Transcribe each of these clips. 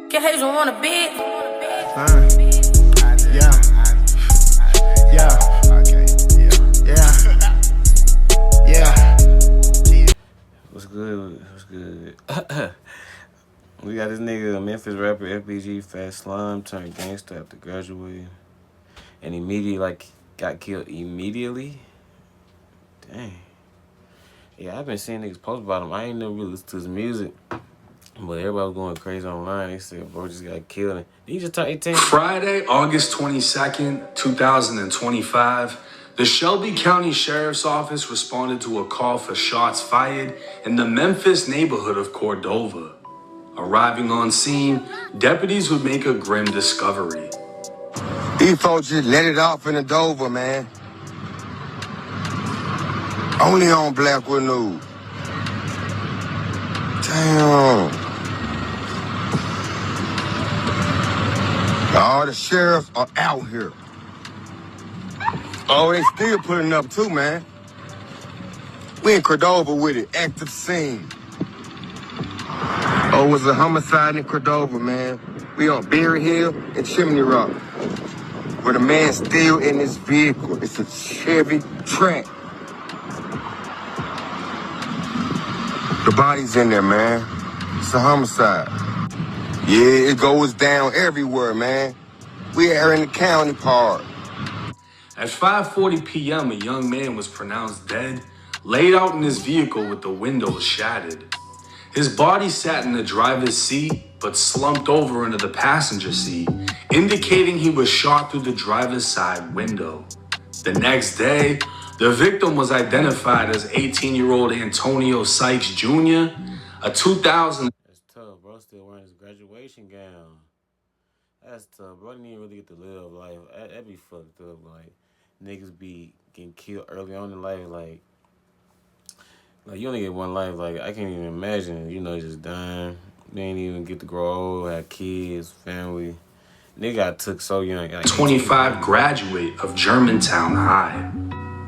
Get haters don't want a bit. Yeah. What's good? What's good? We got this nigga, Memphis rapper FBG, Fat Slime, turned gangster after graduating. And immediately, got killed immediately. Dang. Yeah, I've been seeing niggas post about him. I ain't never really listened to his music. But everybody was going crazy online. They said, bro, just got killed. Did he just turn 18? Friday, August 22nd, 2025, the Shelby County Sheriff's Office responded to a call for shots fired in the Memphis neighborhood of Cordova. Arriving on scene, deputies would make a grim discovery. These folks just let it off in the Dover, man. Only on Blackwood News. Damn. All the sheriffs are out here. Oh, they still putting up too, man. We in Cordova with it, active scene. Oh, it was a homicide in Cordova, man. We on Berry Hill and Chimney Rock, where the man's still in his vehicle. It's a Chevy Track. The body's in there, man. It's a homicide. Yeah, it goes down everywhere, man. We are in the county part. At 5:40 p.m., a young man was pronounced dead, laid out in his vehicle with the windows shattered. His body sat in the driver's seat, but slumped over into the passenger seat, indicating he was shot through the driver's side window. The next day, the victim was identified as 18-year-old Antonio Sykes Jr., a 2000. That's tough, bro. Still wearing his graduation gown. That's tough, bro. I didn't even really get to live life. That'd be fucked up. Like, niggas be getting killed early on in life. Like you only get one life. Like, I can't even imagine, just dying. They ain't even get to grow old, have kids, family. Nigga got took so young. Like 25 graduate of Germantown High.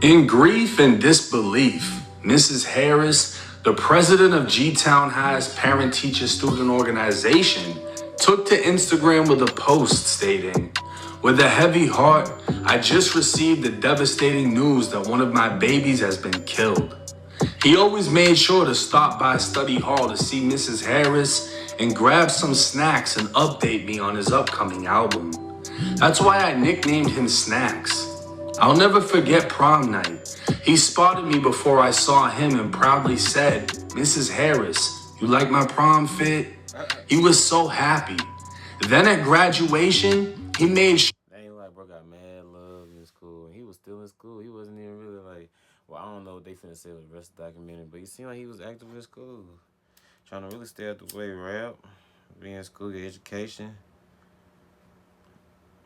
In grief and disbelief, Mrs. Harris, the president of G-Town High's parent-teacher-student organization, took to Instagram with a post stating, "With a heavy heart, I just received the devastating news that one of my babies has been killed. He always made sure to stop by study hall to see Mrs. Harris and grab some snacks and update me on his upcoming album. That's why I nicknamed him Snacks. I'll never forget prom night. He spotted me before I saw him and proudly said, 'Mrs. Harris, you like my prom fit?' He was so happy. Then at graduation, he made sure." They ain't like, bro, got mad love in school. And he was still in school. He wasn't even really like, well, I don't know what they finna say with the rest of the documentary, but he seemed like he was active in school. Trying to really stay out the way, rap, be in school, get education.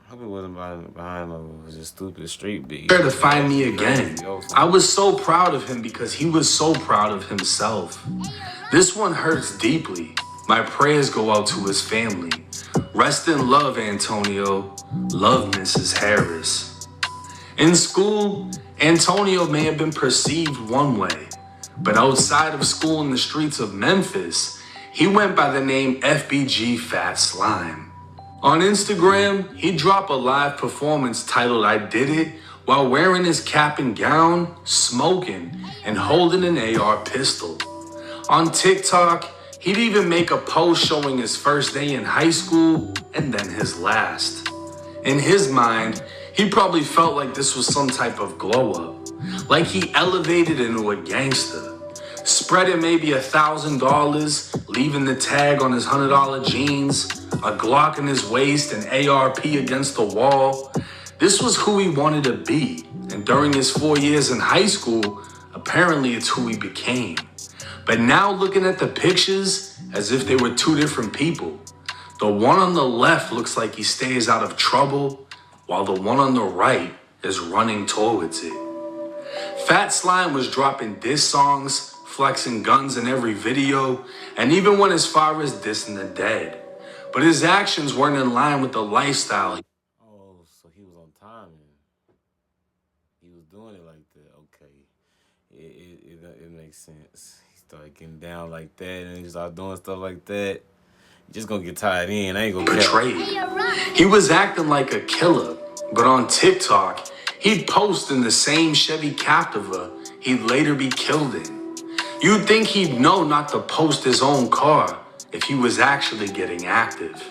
I hope it wasn't behind just stupid street beat. To find me again. I was so proud of him because he was so proud of himself. This one hurts deeply. My prayers go out to his family. Rest in love, Antonio. Love, Mrs. Harris. In school, Antonio may have been perceived one way, but outside of school in the streets of Memphis, he went by the name FBG Fat Slime. On Instagram, he dropped a live performance titled "I Did It" while wearing his cap and gown, smoking, and holding an AR pistol. On TikTok, he'd even make a post showing his first day in high school and then his last. In his mind, he probably felt like this was some type of glow up, like he elevated into a gangster, spreading maybe $1,000, leaving the tag on his $100 jeans, a Glock in his waist, and ARP against the wall. This was who he wanted to be, and during his 4 years in high school, apparently it's who he became. But now looking at the pictures as if they were two different people. The one on the left looks like he stays out of trouble, while the one on the right is running towards it. Fat Slime was dropping diss songs, flexing guns in every video, and even went as far as dissing the dead. But his actions weren't in line with the lifestyle. Oh, so he was on timing. He was doing it like that. Okay. It makes sense. He started getting down like that, and he started doing stuff like that. just gonna get tied in. I ain't gonna portrayed. He was acting like a killer, but on TikTok, he'd post in the same Chevy Captiva he'd later be killed in. You'd think he'd know not to post his own car if he was actually getting active.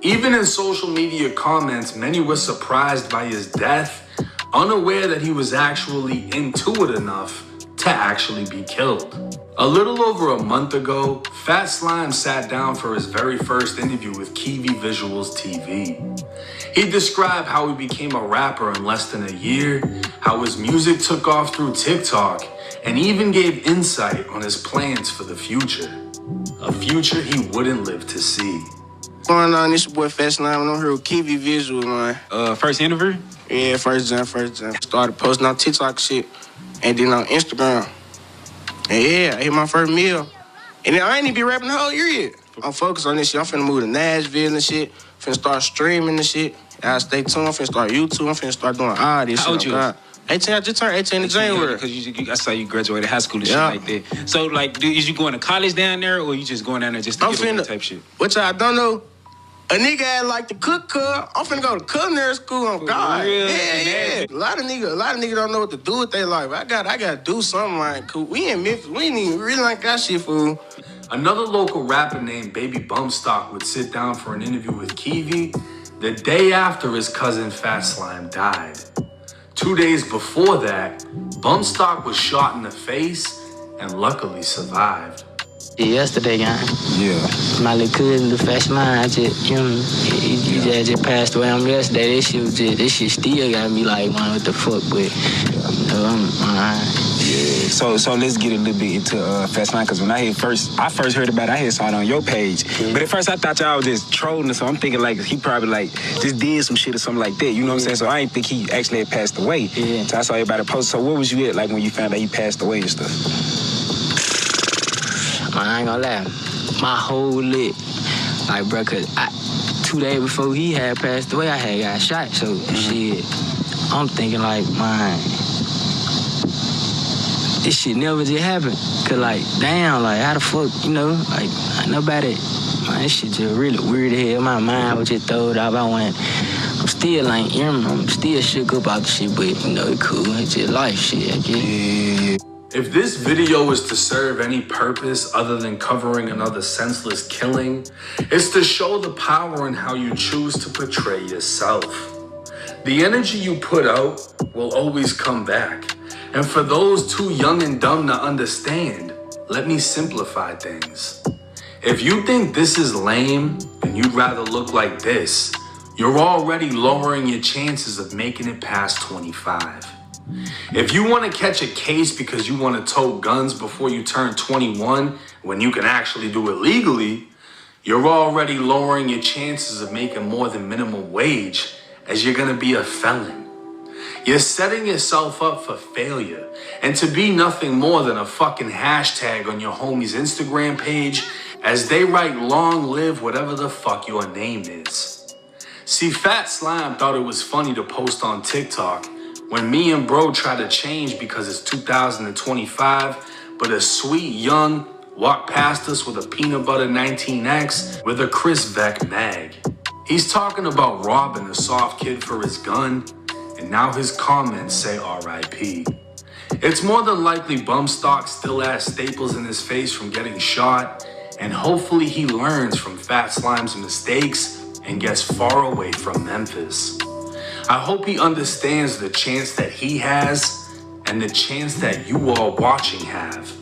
Even in social media comments, many were surprised by his death, unaware that he was actually into it enough to actually be killed. A little over a month ago, Fat Slime sat down for his very first interview with Kiwi Visuals TV. He described how he became a rapper in less than a year, how his music took off through TikTok, and even gave insight on his plans for the future. A future he wouldn't live to see. What's going on? This your boy Fat Slime. I'm here with Kiwi Visuals, man. First interview? Yeah, first time. Started posting on TikTok shit, and then on Instagram. And yeah, I hit my first meal. And then I ain't even be rapping the whole year yet. I'm focused on this shit. I'm finna move to Nashville and shit. Finna start streaming and shit. Y'all stay tuned. I'm finna start YouTube. I'm finna start doing all this shit. How old you? 18, I just turned 18 in January. Because I saw you graduated high school and shit like that. So, like, is you going to college down there, or you just going down there just to get over type shit? Which I don't know. A nigga had like to cook, I'm finna go to culinary school on God. Yeah. A lot of niggas don't know what to do with their life. I gotta do something like cool. We in Memphis, we ain't even really like that shit, fool. Another local rapper named Baby Bumstock would sit down for an interview with Kiwi the day after his cousin Fat Slime died. 2 days before that, Bumstock was shot in the face and luckily survived. Yesterday, gang. Yeah. My little cousin, the Fat Slime, he just passed away on yesterday. This shit still got me like, man, what the fuck, but Yeah. So let's get a little bit into Fat Slime, because when I first heard about it, I saw it on your page. But at first I thought y'all was just trolling, so I'm thinking like he probably like just did some shit or something like that. You know what I'm saying? So I didn't think he actually had passed away. Yeah. So I saw everybody post. So what was you at like when you found out he passed away and stuff? I ain't gonna lie, my whole lit, like, bro, cause 2 days before he had passed away, I had got shot, so shit, I'm thinking like, man, this shit never just happened, cause like, damn, like, how the fuck, you know, like, nobody, man, this shit just really weird as hell, my mind was just throwed off, I'm still like, I'm still shook up about the shit, but, you know, it's cool, it's just life shit, I guess. Yeah. If this video is to serve any purpose other than covering another senseless killing, it's to show the power in how you choose to portray yourself. The energy you put out will always come back. And for those too young and dumb to understand, let me simplify things. If you think this is lame and you'd rather look like this, you're already lowering your chances of making it past 25. If you want to catch a case because you want to tote guns before you turn 21 when you can actually do it legally, you're already lowering your chances of making more than minimum wage, as you're going to be a felon. You're setting yourself up for failure and to be nothing more than a fucking hashtag on your homie's Instagram page as they write long live whatever the fuck your name is. See, Fat Slime thought it was funny to post on TikTok when me and bro try to change because it's 2025, but a sweet young walked past us with a peanut butter 19X with a Chris Vec mag. He's talking about robbing a soft kid for his gun, and now his comments say RIP. It's more than likely Bumstock still has staples in his face from getting shot, and hopefully he learns from Fat Slime's mistakes and gets far away from Memphis. I hope he understands the chance that he has and the chance that you all watching have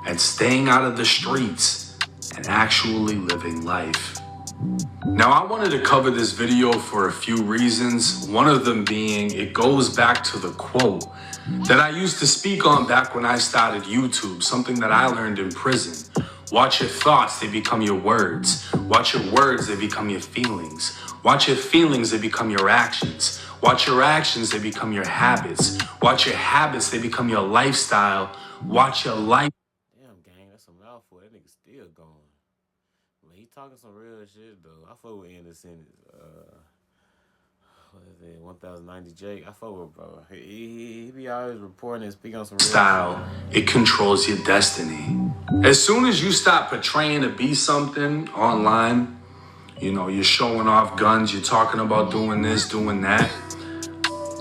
at staying out of the streets and actually living life. Now, I wanted to cover this video for a few reasons, one of them being it goes back to the quote that I used to speak on back when I started YouTube, something that I learned in prison. Watch your thoughts, they become your words. Watch your words, they become your feelings. Watch your feelings, they become your actions. Watch your actions, they become your habits. Watch your habits, they become your lifestyle. Watch your life. Damn, gang, that's a mouthful. That nigga still going. But he talking some real shit, though. I fuck with Anderson. What is it? 1090 Jake. I fuck with bro. He be always reporting and speaking on some real style. It controls your destiny. As soon as you stop portraying to be something online, You know, you're showing off guns, you're talking about doing this, doing that.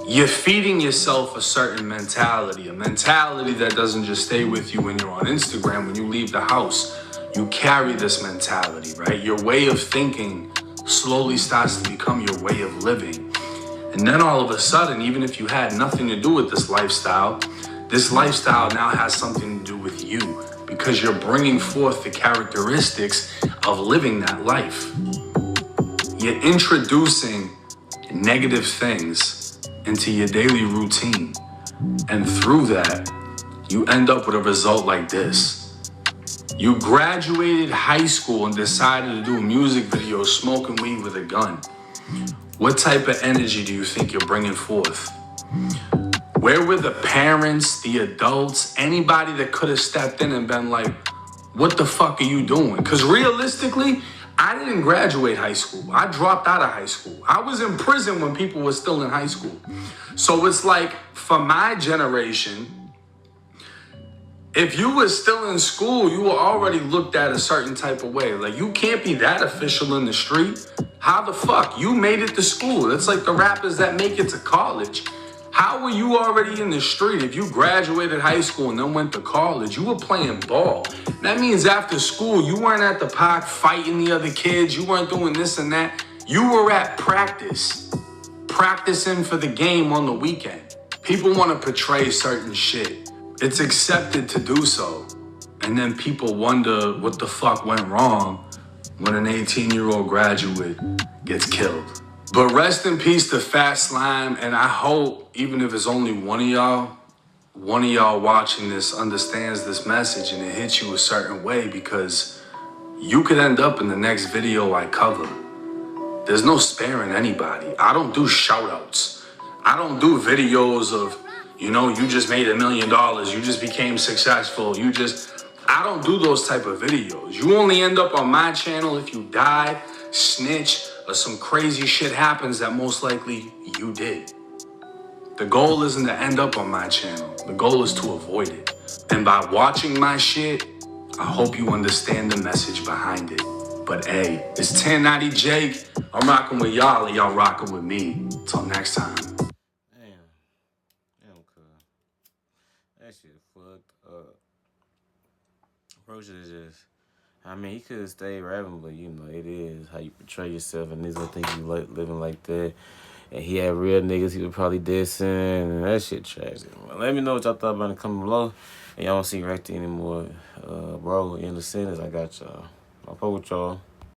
You're feeding yourself a certain mentality, a mentality that doesn't just stay with you when you're on Instagram. When you leave the house, you carry this mentality, right? Your way of thinking slowly starts to become your way of living. And then all of a sudden, even if you had nothing to do with this lifestyle now has something to do with you, because you're bringing forth the characteristics of living that life. You're introducing negative things into your daily routine. And through that, you end up with a result like this. You graduated high school and decided to do a music video smoking weed with a gun. What type of energy do you think you're bringing forth? Where were the parents, the adults, anybody that could have stepped in and been like, what the fuck are you doing? Because realistically, I didn't graduate high school. I dropped out of high school. I was in prison when people were still in high school. So it's like, for my generation, if you were still in school, you were already looked at a certain type of way. Like, you can't be that official in the street. How the fuck? You made it to school. It's like the rappers that make it to college. How were you already in the street? If you graduated high school and then went to college, you were playing ball. That means after school, you weren't at the park fighting the other kids. You weren't doing this and that. You were at practice, practicing for the game on the weekend. People want to portray certain shit. It's accepted to do so. And then people wonder what the fuck went wrong when an 18-year-old graduate gets killed. But rest in peace to Fat Slime, and I hope, even if it's only one of y'all watching this understands this message and it hits you a certain way, because you could end up in the next video I cover. There's no sparing anybody. I don't do shout-outs. I don't do videos of, you know, you just made $1 million, you just became successful, I don't do those type of videos. You only end up on my channel if you die, snitch, or some crazy shit happens that most likely you did. The goal isn't to end up on my channel. The goal is to avoid it. And by watching my shit, I hope you understand the message behind it. But hey, it's 1090 Jake. I'm rocking with y'all and y'all rocking with me. Till next time. Damn, cuz. That shit fucked up. Bro should have just, I mean, he could have stayed rapping, but you know, it is how you portray yourself, and niggas don't think you like living like that. And he had real niggas, he was probably dissing, and that shit tragic. Well, let me know what y'all thought about it, comment below. And y'all don't see Recty anymore. Bro, in the sentence, I got y'all. I'll fuck with y'all.